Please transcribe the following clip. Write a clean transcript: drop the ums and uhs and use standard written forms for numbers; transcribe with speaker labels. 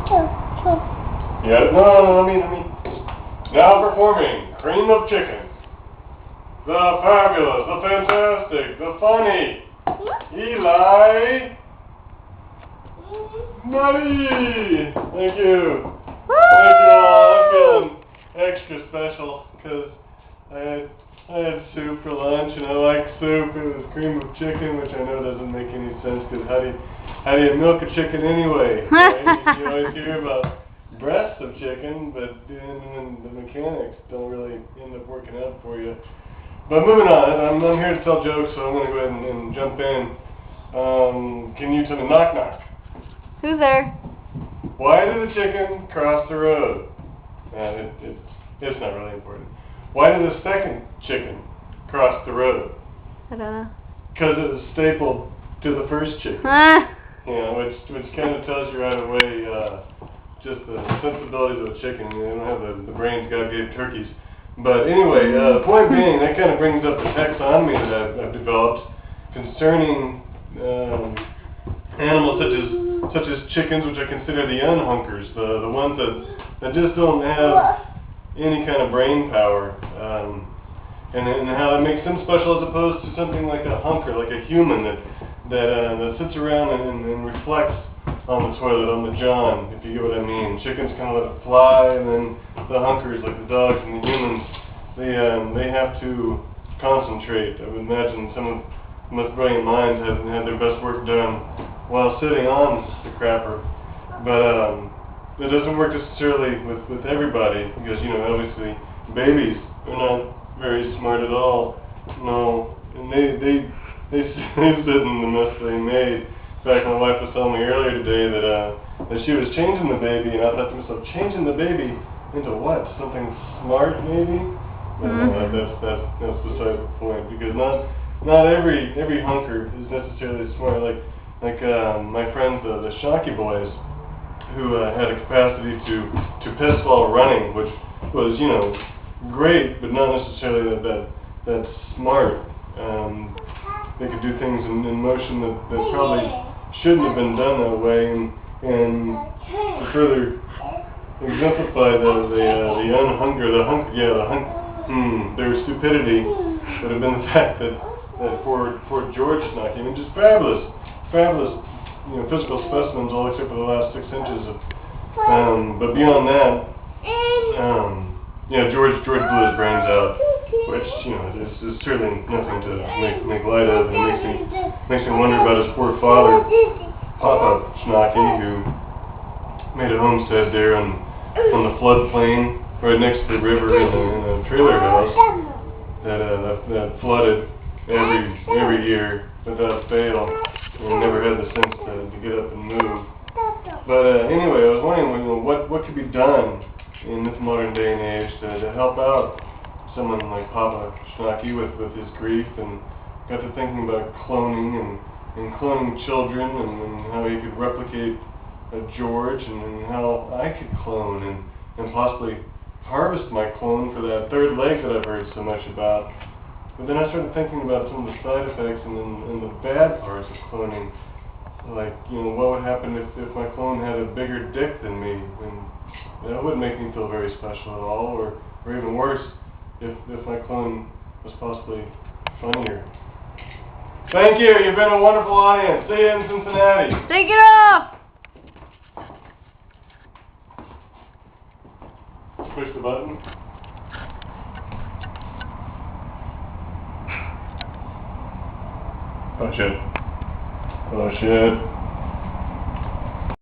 Speaker 1: Yeah, no, let me. Now performing Cream of Chicken. The fabulous, the fantastic, the funny, Eli Buddy. Thank you. Thank you all. I'm feeling extra special because I had soup for lunch and I like soup. It was cream of chicken, which I know doesn't make any sense because how do you milk a chicken anyway? Right? You always hear about breasts of chicken, but then the mechanics don't really end up working out for you. But moving on, I'm here to tell jokes, so I'm going to go ahead and jump in. Can you tell me, knock knock?
Speaker 2: Who's there?
Speaker 1: Why did the chicken cross the road? It's not really important. Why did the second chicken cross the road?
Speaker 2: I don't know.
Speaker 1: Because it was stapled to the first chicken. You know, which kind of tells you right away just the sensibilities of a chicken. They don't have the brains God gave turkeys. But anyway, the point being, that kind of brings up the taxonomy that I've developed concerning animals such as chickens, which I consider the unhunkers, the ones that just don't have any kind of brain power, and how that makes them special as opposed to something like a hunker, like a human that sits around and reflects on the toilet, on the john, if you get what I mean. Chickens kind of let it fly, and then the hunkers, like the dogs and the humans, they have to concentrate. I would imagine some of the most brilliant minds have had their best work done while sitting on the crapper. But it doesn't work necessarily with everybody, because, you know, obviously babies are not very smart at all. No, and they sit in the mess they made. In fact, my wife was telling me earlier today that she was changing the baby, and I thought to myself, changing the baby into what? Something smart, maybe? But that's beside the point, because not every hunker is necessarily smart. Like my friends, the Shocky boys, who had a capacity to piss while running, which was, you know, great, but not necessarily that smart. They could do things in motion that probably shouldn't have been done that way, and to further exemplify their stupidity would have been the fact that for George Schnocky, I mean, just fabulous, you know, physical specimens, all except for the last 6 inches of, but beyond that, yeah, George blew his brains out, which, you know, is certainly nothing to make light of, and it makes me wonder about his poor father, Papa Schnocky, who made a homestead there on the floodplain right next to the river in a trailer house that flooded every year without fail, and never had the sense to get up and move. But anyway, I was wondering, you know, what could be done in this modern day and age to help out someone like Papa Schnocky with his grief, and got to thinking about cloning and cloning children, and how he could replicate George, and how I could clone and possibly harvest my clone for that third leg that I've heard so much about. But then I started thinking about some of the side effects and the bad parts of cloning. Like, you know, what would happen if my clone had a bigger dick than me? And that wouldn't make me feel very special at all, or even worse, if my clone was possibly funnier. Thank you. You've been a wonderful audience. See you in Cincinnati.
Speaker 2: Take it off!
Speaker 1: Push the button. Oh shit. Oh shit.